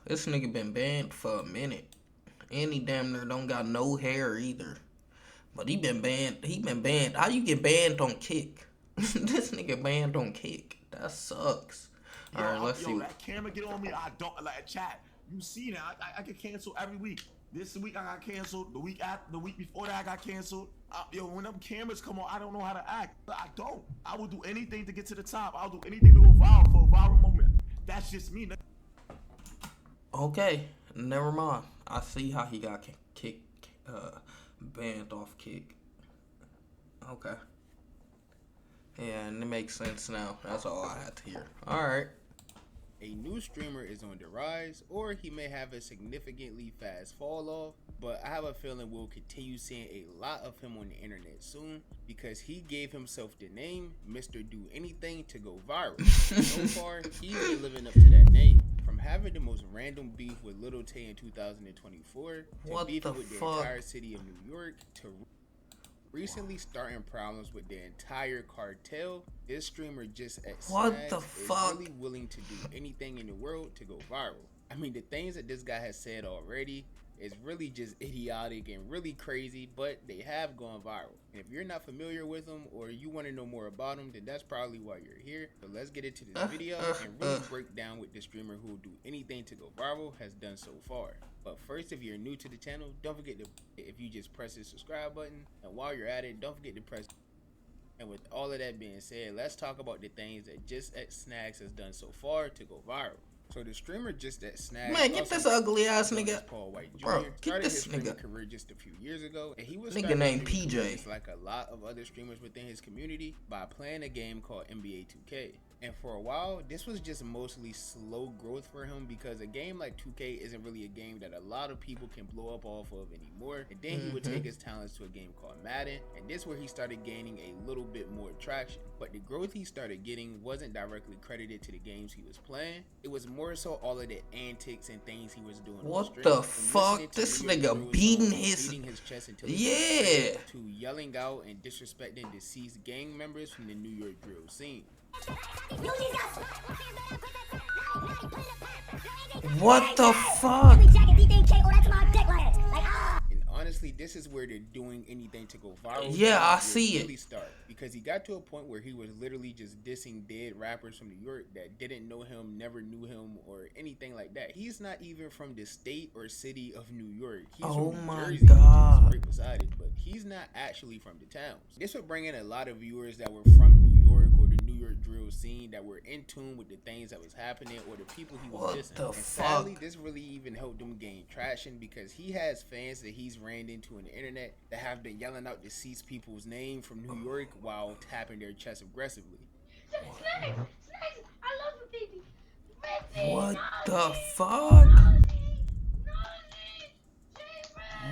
This nigga been banned for a minute. And he damn near don't got no hair either. But he been banned. He been banned. How you get banned on Kick? This nigga banned on Kick. That sucks. Yo, Alright, let's see. that camera get on me. I don't like chat. You see that? I get canceled every week. This week I got canceled. The week before that I got canceled. When them cameras come on, I don't know how to act. I don't. I will do anything to get to the top. I'll do anything to go viral for a viral moment. That's just me. Okay, never mind. I see how he got banned off Kick. Okay. Yeah, and it makes sense now. That's all I had to hear. Alright. A new streamer is on the rise, or he may have a significantly fast fall off, but I have a feeling we'll continue seeing a lot of him on the internet soon because he gave himself the name Mr. Do Anything to go viral. So far, he's been living up to that name. From having the most random beef with Lil Tay in 2024 to beefing with the entire city of New York to recently starting problems with the entire cartel, this streamer JustXSnagz is really willing to do anything in the world to go viral. I mean, the things that this guy has said already is really just idiotic and really crazy, but they have gone viral. And if you're not familiar with them or you want to know more about them, then that's probably why you're here. So let's get into this video and really break down what the streamer who will do anything to go viral has done so far. But first, if you're new to the channel, don't forget to, if you just press the subscribe button, and while you're at it, don't forget to press. And with all of that being said, let's talk about the things that JustXSnagz has done so far to go viral. So the streamer JustXSnagz, man, get this ugly ass nigga. Paul White Jr. Bro, started this his streaming nigga career just a few years ago, and he was nigga named PJ, just like a lot of other streamers within his community, by playing a game called NBA 2K. And for a while, this was just mostly slow growth for him because a game like 2K isn't really a game that a lot of people can blow up off of anymore. And then he would take his talents to a game called Madden, and this is where he started gaining a little bit more traction. But the growth he started getting wasn't directly credited to the games he was playing. It was more so all of the antics and things he was doing. What the fuck? This nigga beating his chest until to yelling out and disrespecting deceased gang members from the New York drill scene. What the fuck? And honestly, this is where they're doing anything to go viral. Yeah, I see it. Start because he got to a point where he was literally just dissing dead rappers from New York that didn't know him, never knew him, or anything like that. He's not even from the state or city of New York. He's from New Jersey, which is right beside it, but he's not actually from the towns. This would bring in a lot of viewers that were from New York or the New York drill scene that were in tune with the things that was happening or the people he was dissing. And sadly, this really even helped him gain traction because he has fans that he's ran into on the internet that have been yelling out deceased people's name from New York while tapping their chest aggressively. Snagz, I love you, baby. What the fuck?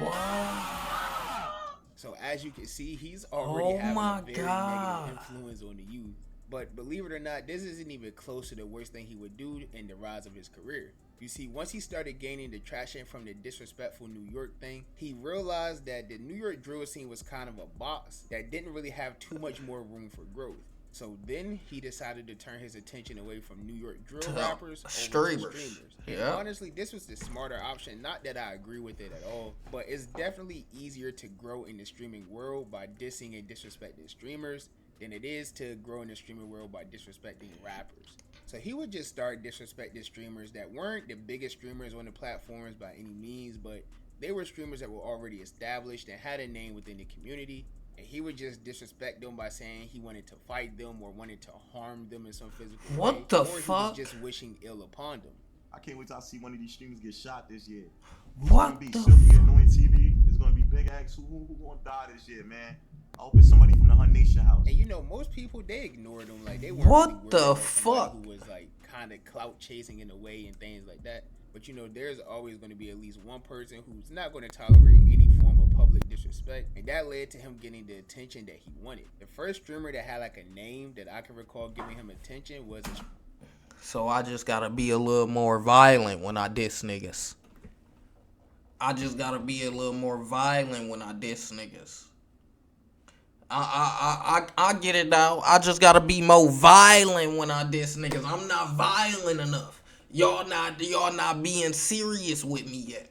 Wow. So as you can see, he's already having a very negative influence on the youth. But believe it or not, this isn't even close to the worst thing he would do in the rise of his career. You see, once he started gaining the traction from the disrespectful New York thing, he realized that the New York drill scene was kind of a box that didn't really have too much more room for growth. So then he decided to turn his attention away from New York drill rappers over to streamers. Yeah. And honestly, this was the smarter option. Not that I agree with it at all, but it's definitely easier to grow in the streaming world by dissing and disrespecting streamers than it is to grow in the streaming world by disrespecting rappers. So he would just start disrespecting streamers that weren't the biggest streamers on the platforms by any means, but they were streamers that were already established and had a name within the community. And he would just disrespect them by saying he wanted to fight them or wanted to harm them in some physical way. What the or fuck? He was just wishing ill upon them. I can't wait till I see one of these streamers get shot this year. What the fuck? Annoying TV. It's gonna be Big X. Who gonna die this year, man? I hope it's somebody from the Hunt Nation house. And you know, most people, they ignored him. Like, they weren't what the fuck? Who was like kind of clout chasing in a way and things like that. But you know, there's always going to be at least one person who's not going to tolerate any form of public disrespect, and that led to him getting the attention that he wanted. The first streamer that had like a name that I can recall giving him attention was So I just gotta be a little more violent when I diss niggas. I just gotta be a little more violent when I diss niggas. I get it now. I just gotta be more violent when I diss niggas. I'm not violent enough. Y'all not being serious with me yet.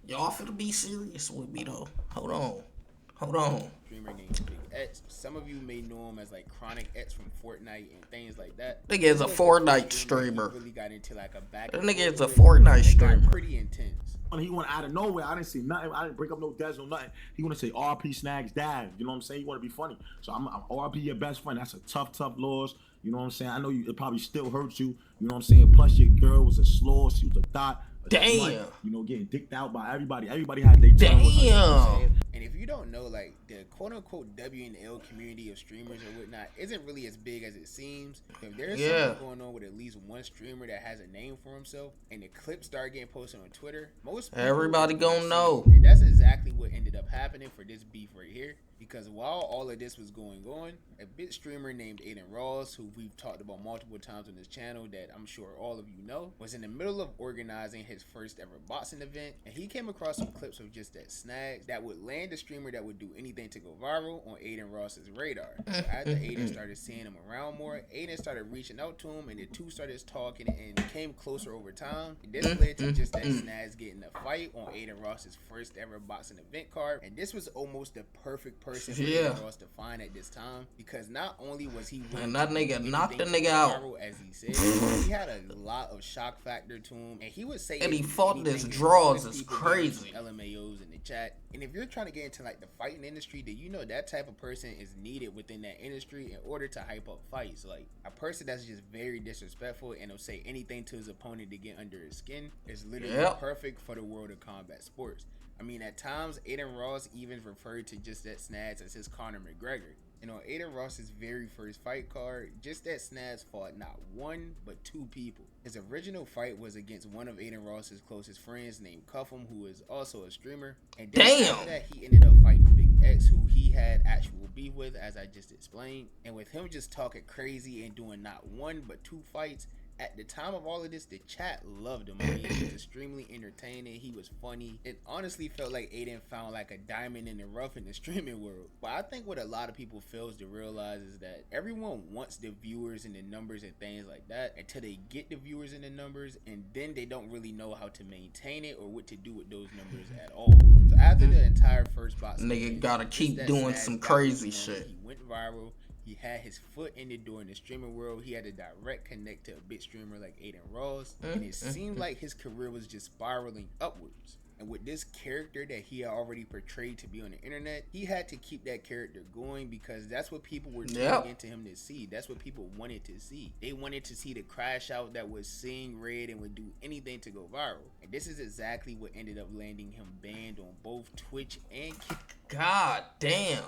Y'all finna be serious with me though. Hold on. Streamer named Big X. Some of you may know him as like Chronic X from Fortnite and things like that. Nigga is a Fortnite streamer. He really got into like a back. That nigga is a Fortnite streamer. Pretty intense. He went out of nowhere. I didn't say nothing. I didn't break up no devs or nothing. He want to say RP Snagz dad. You know what I'm saying? You want to be funny. So I'm RP your best friend. That's a tough loss. You know what I'm saying? I know it probably still hurts you. You know what I'm saying? Plus your girl was a slaw. She was a thought. Damn. Slut, you know, getting dicked out by everybody. Everybody had their time. Damn. And if you don't know, like the quote unquote W&L community of streamers or whatnot isn't really as big as it seems. If there's something going on with at least one streamer that has a name for himself and the clips start getting posted on Twitter, everybody gonna know. And that's exactly what ended up happening for this beef right here. Because while all of this was going on, a bit streamer named Aiden Ross, who we've talked about multiple times on this channel that I'm sure all of you know, was in the middle of organizing his first ever boxing event, and he came across some clips of JustXSnagz that would land a streamer that would do anything to go viral on Aiden Ross's radar. So after Aiden started seeing him around more, Aiden started reaching out to him, and the two started talking and became closer over time. And this led to JustXSnagz getting a fight on Aiden Ross's first ever boxing event card, and this was almost the perfect person for Aiden Ross to find at this time, because not only was he and that nigga knocked the nigga out, as he said, he had a lot of shock factor to him, and he would say, and he fought his draws is crazy. LMAOs in the chat, and if you're trying to get into like the fighting industry, then you know that type of person is needed within that industry in order to hype up fights. Like a person that's just very disrespectful and will say anything to his opponent to get under his skin is literally perfect for the world of combat sports. I mean, at times, Aiden Ross even referred to JustXSnagz as his Conor McGregor. And on Aiden Ross's very first fight card, JustXSnagz fought not one, but two people. His original fight was against one of Aiden Ross's closest friends named Cuffham, who is also a streamer. And then after that, he ended up fighting Big X, who he had actual beef with, as I just explained. And with him just talking crazy and doing not one, but two fights, at the time of all of this, the chat loved him. I mean, he was extremely entertaining. He was funny. It honestly felt like Aiden found like a diamond in the rough in the streaming world. But I think what a lot of people fails to realize is that everyone wants the viewers and the numbers and things like that until they get the viewers and the numbers, and then they don't really know how to maintain it or what to do with those numbers at all. So after the entire first box, nigga gotta keep doing some crazy shit. He went viral. He had his foot in the door in the streaming world. He had a direct connect to a big streamer like Aiden Ross. And it seemed like his career was just spiraling upwards. And with this character that he had already portrayed to be on the internet, he had to keep that character going, because that's what people were tuning into him to see. That's what people wanted to see. They wanted to see the crash out that was seeing red and would do anything to go viral. And this is exactly what ended up landing him banned on both Twitch and Kick. God damn.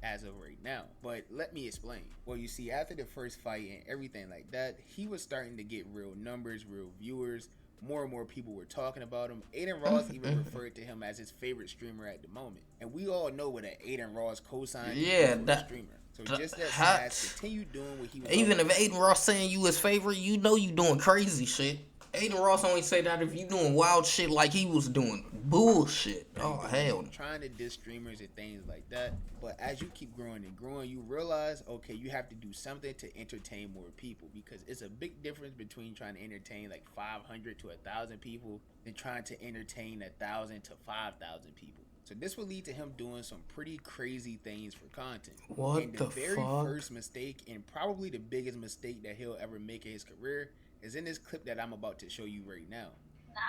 As of right now. But let me explain. Well, you see, after the first fight and everything like that, he was starting to get real numbers, real viewers. More and more people were talking about him. Aiden Ross even referred to him as his favorite streamer at the moment. And we all know what an Aiden Ross cosign is for a streamer. So JustXSnagz continue doing what he was. Even if Aiden Ross saying you his favorite, you know you doing crazy shit. Aiden Ross only say that if you doing wild shit like he was doing bullshit. Oh hell. Trying to diss streamers and things like that. But as you keep growing and growing, you realize, okay, you have to do something to entertain more people, because it's a big difference between trying to entertain like 500 to 1,000 people than trying to entertain 1,000 to 5,000 people. So this will lead to him doing some pretty crazy things for content. What the very first mistake, and probably the biggest mistake that he'll ever make in his career, is in this clip that I'm about to show you right now.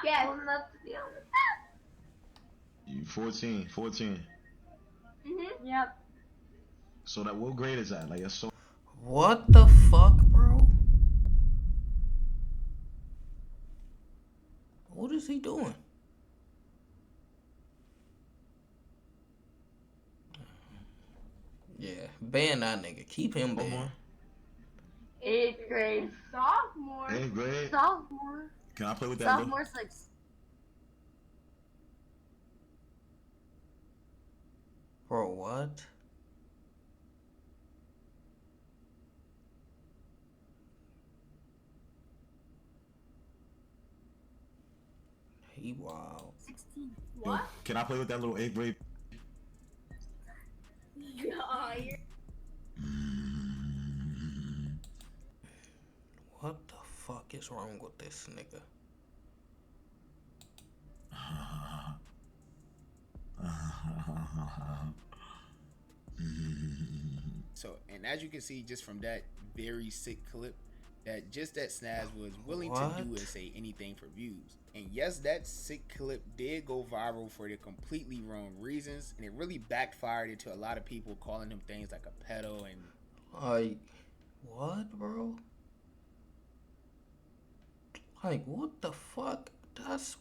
Yeah, I would love to deal with that. You 14. Yep. So that, what grade is that? Like, it's so. What the fuck, bro? What is he doing? Yeah, ban that nigga. Keep him banned. 8th grade. Sophomore. 8th grade? Sophomore. Can I play with that? Sophomore's like... Bro, what? He wild. 16. What? Can I play with that little 8th grade? Oh, you're... What fuck is wrong with this nigga? So, and as you can see just from that very sick clip, that JustXSnagz was willing to do and say anything for views. And yes, that sick clip did go viral for the completely wrong reasons, and it really backfired into a lot of people calling him things like a pedo and like, what, bro? Like, what the fuck? That's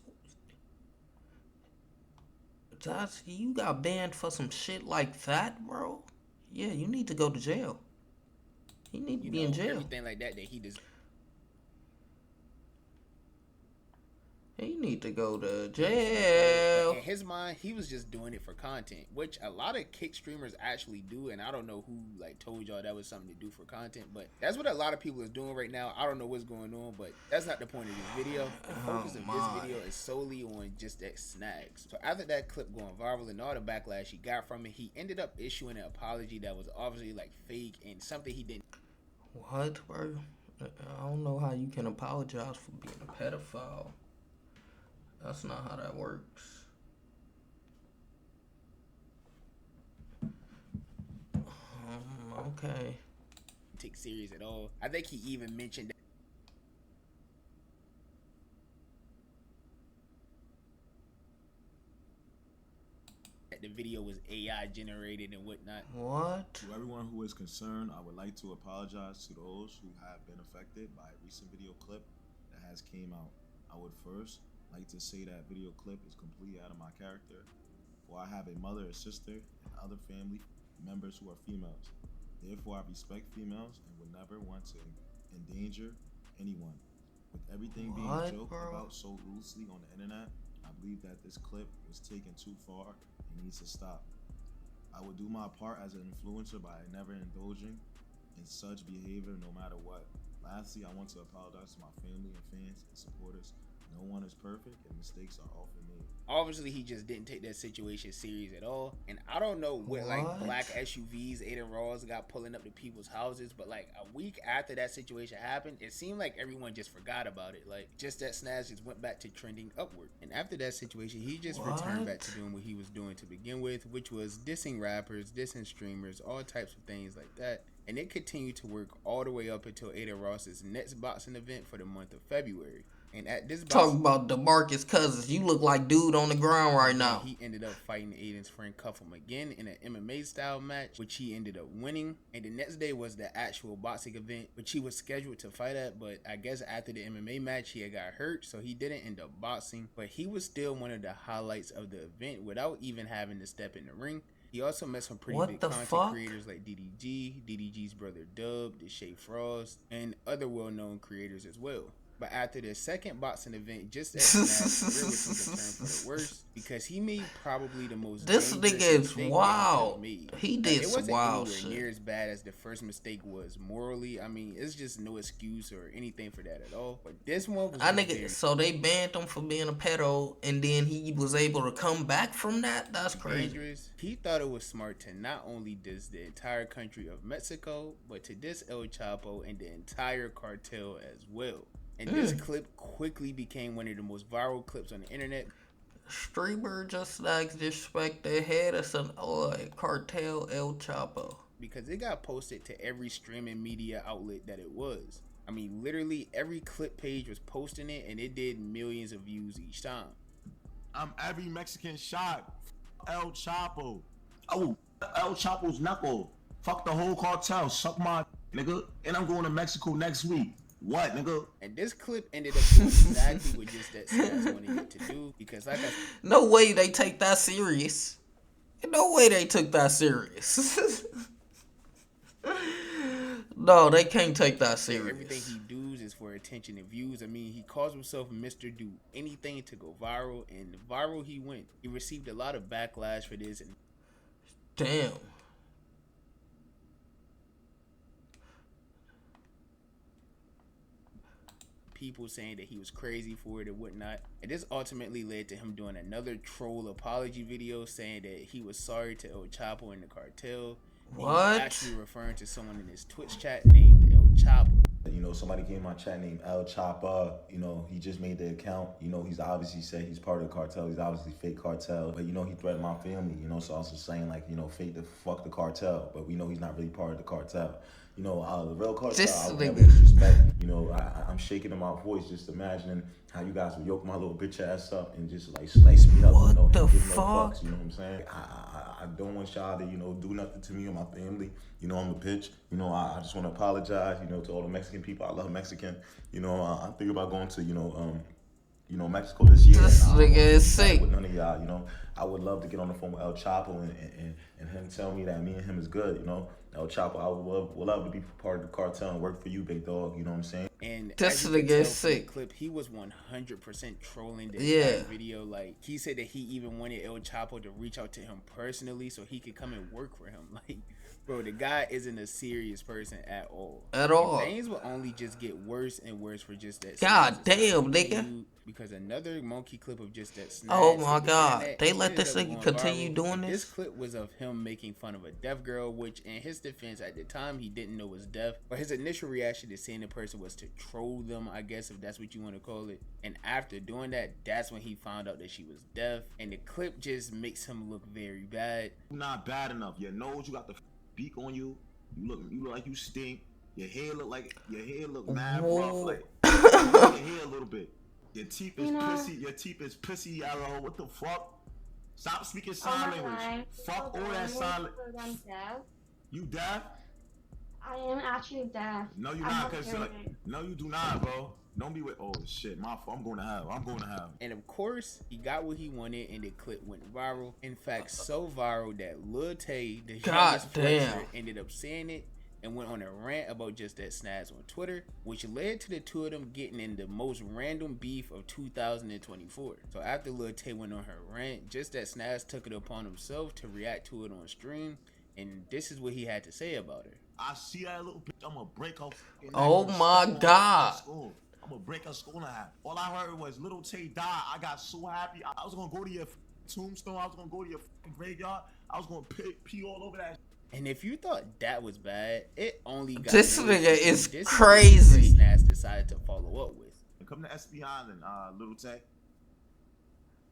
you got banned for some shit like that, bro? Yeah, you need to go to jail. You need to be in jail. Everything like that he does. You need to go to jail. In his mind, he was just doing it for content, which a lot of kick streamers actually do, and I don't know who like told y'all that was something to do for content, but that's what a lot of people is doing right now. I don't know what's going on, but that's not the point of this video. The focus of this video is solely on JustXSnagz. So after that clip going viral and all the backlash he got from it, he ended up issuing an apology that was obviously like fake and something he didn't. What, bro? I don't know how you can apologize for being a pedophile. That's not how that works. Okay. Take serious at all. I think he even mentioned that the video was AI generated and whatnot. What? To everyone who is concerned, I would like to apologize to those who have been affected by a recent video clip that has came out. I would first like to say that video clip is completely out of my character, for I have a mother, a sister, and other family members who are females. Therefore, I respect females and would never want to endanger anyone. With everything being joked about so loosely on the internet, I believe that this clip was taken too far and needs to stop. I would do my part as an influencer by never indulging in such behavior no matter what. Lastly, I want to apologize to my family and fans and supporters. No one is perfect and mistakes are often made. Obviously, he just didn't take that situation serious at all. And I don't know what like black SUVs Ada Ross got pulling up to people's houses, but like a week after that situation happened, it seemed like everyone just forgot about it. Like JustXSnagz just went back to trending upward. And after that situation, he just returned back to doing what he was doing to begin with, which was dissing rappers, dissing streamers, all types of things like that. And it continued to work all the way up until Ada Ross's next boxing event for the month of February. And at this talk about DeMarcus Cousins, you look like dude on the ground right now. He ended up fighting Aiden's friend Cuffham again in an MMA style match, which he ended up winning. And the next day was the actual boxing event, which he was scheduled to fight at, but I guess after the MMA match he had got hurt, so he didn't end up boxing. But he was still one of the highlights of the event without even having to step in the ring. He also met some pretty big content creators like DDG, DDG's brother Dub, Deshae Frost, and other well-known creators as well. But after the second boxing event, JustXSnagz career was turned for the worse because he made probably the most. This nigga is wild. He did some wild shit. It wasn't near as bad as the first mistake was morally. I mean, it's just no excuse or anything for that at all. But this one was so they banned him for being a pedo, and then he was able to come back from that. That's crazy. Dangerous. He thought it was smart to not only diss the entire country of Mexico, but to diss El Chapo and the entire cartel as well. And this clip quickly became one of the most viral clips on the internet. Streamer JustXSnagz disrespect the head of some cartel El Chapo. Because it got posted to every streaming media outlet that it was. I mean, literally every clip page was posting it, and it did millions of views each time. I'm every Mexican shot. El Chapo. Oh, El Chapo's knuckle. Fuck the whole cartel. Suck my nigga. And I'm going to Mexico next week. What, nigga? And this clip ended up doing exactly what JustXSnagz wanted it to do, because like no way they take that serious. No way they took that serious. No, they can't take that serious. Everything he does is for attention and views. I mean, he calls himself Mr. Do anything to go viral, and viral he went. He received a lot of backlash for this. And damn. People saying that he was crazy for it and whatnot. And this ultimately led to him doing another troll apology video saying that he was sorry to El Chapo and the cartel. What? He was actually referring to someone in his Twitch chat named El Chapo. You know, somebody came in my chat named El Chapa. You know, he just made the account. You know, he's obviously said he's part of the cartel. He's obviously fake cartel. But, you know, he threatened my family, you know, so I was just saying, like, you know, fake the fuck the cartel. But we know he's not really part of the cartel. You know, the real cartel, I would never disrespect. You know, I'm shaking in my voice just imagining how you guys would yoke my little bitch ass up and just, like, slice me up. What you know, the and give fuck? No fucks, you know what I'm saying? I don't want y'all to, you know, do nothing to me or my family. You know, I'm a bitch. You know, I just want to apologize, you know, to all the Mexican people. I love Mexican. You know, I'm thinking about going to, you know, Mexico this year. This nigga is With sick. none of y'all, you know. I would love to get on the phone with El Chapo and him tell me that me and him is good, you know. El Chapo, I would love to be part of the cartel and work for you, big dog, you know what I'm saying? And This as you can nigga tell is from the sick. clip, he was 100% trolling the Yeah. entire video. Like, he said that he even wanted El Chapo to reach out to him personally so he could come and work for him. Like, bro, the guy isn't a serious person at all. At all. And things will only just get worse and worse for Just That God Snagz. damn, nigga. Because another monkey clip of Just That Snagz. Oh my hit the God. internet They and let ended this up nigga going continue viral. doing And this? This clip was of him making fun of a deaf girl, which in his defense at the time he didn't know was deaf. But his initial reaction to seeing the person was to troll them, I guess, if that's what you want to call it. And after doing that, that's when he found out that she was deaf. And the clip just makes him look very bad. You're not bad enough. Your nose, you got the beak on you. You look like you stink. Your hair look mad rough. Like your hair a little bit. Your teeth is pissy. Your teeth is pissy yellow. What the fuck? Stop speaking sign language. Fuck all that sign language. You deaf? I am actually deaf. No, you're not. Cause no, you do not, bro. Don't be with. Oh shit, my fault. I'm going to have. And of course, he got what he wanted, and the clip went viral. In fact, so viral that Lil Tay, the youngest flexer, ended up seeing it and went on a rant about Just That Snagz on Twitter, which led to the two of them getting in the most random beef of 2024. So after Lil Tay went on her rant, Just That Snagz took it upon himself to react to it on stream, and this is what he had to say about her. I see that little bitch. I'm gonna break her. Oh my God. I'm gonna break her skull in half. All I heard was Little Tay died. I got so happy. I was gonna go to your tombstone. I was gonna go to your graveyard. I was gonna pee all over that. And if you thought that was bad, it only got this worse. nigga is This crazy. Snagz decided to follow up with. Come to SB Island, Little Tay.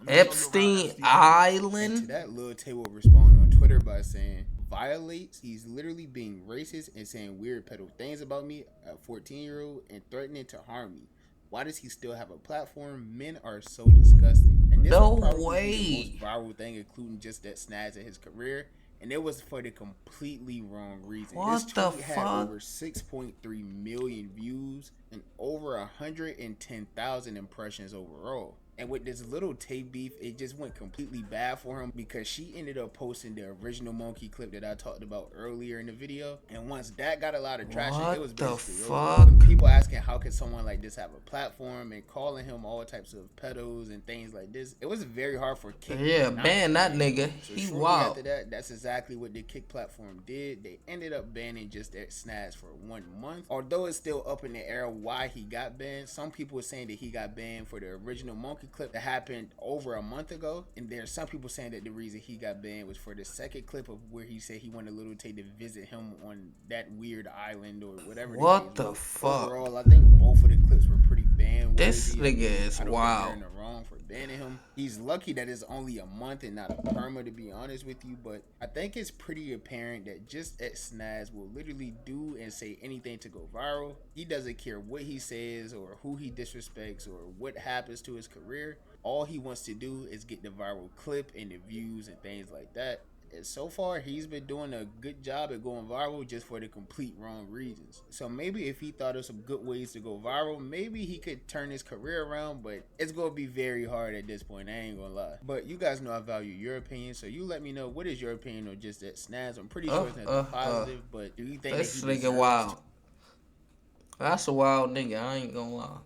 Epstein Island. And to that, Lil Tay will respond on Twitter by saying, violates, he's literally being racist and saying weird pedo things about me, a 14-year-old, and threatening to harm me. Why does he still have a platform? Men are so disgusting. And this No will probably way. be the most viral thing, including Just That Snagz in his career. And it was for the completely wrong reason. What This the tweet had fuck? over 6.3 million views and over 110,000 impressions overall. And with this Little Tay beef, it just went completely bad for him because she ended up posting the original monkey clip that I talked about earlier in the video. And once that got a lot of traction, What it was the basically fuck? over. People asking how could someone like this have a platform and calling him all types of pedos and things like this. It was very hard for Kick. Yeah, ban that nigga. So He shortly wild. after that, that's exactly what the Kick platform did. They ended up banning Just That Snagz for 1 month. Although it's still up in the air why he got banned. Some people are saying that he got banned for the original monkey clip that happened over a month ago, and there's some people saying that the reason he got banned was for the second clip of where he said he wanted Little Tay to visit him on that weird island or whatever. What the fuck? Overall, I think both of the clips were pretty banned. This nigga is wild. In the wrong for banning him. He's lucky that it's only a month and not a perma, to be honest with you. But I think it's pretty apparent that JustXSnagz will literally do and say anything to go viral. He doesn't care what he says or who he disrespects or what happens to his career. All he wants to do is get the viral clip and the views and things like that. And so far, he's been doing a good job at going viral just for the complete wrong reasons. So maybe if he thought of some good ways to go viral, maybe he could turn his career around, but it's going to be very hard at this point. I ain't going to lie. But you guys know I value your opinion, so you let me know what is your opinion on Just That Snagz. I'm pretty sure it's not positive, but do you think This that he nigga deserves wild. That's a wild nigga. I ain't gonna lie.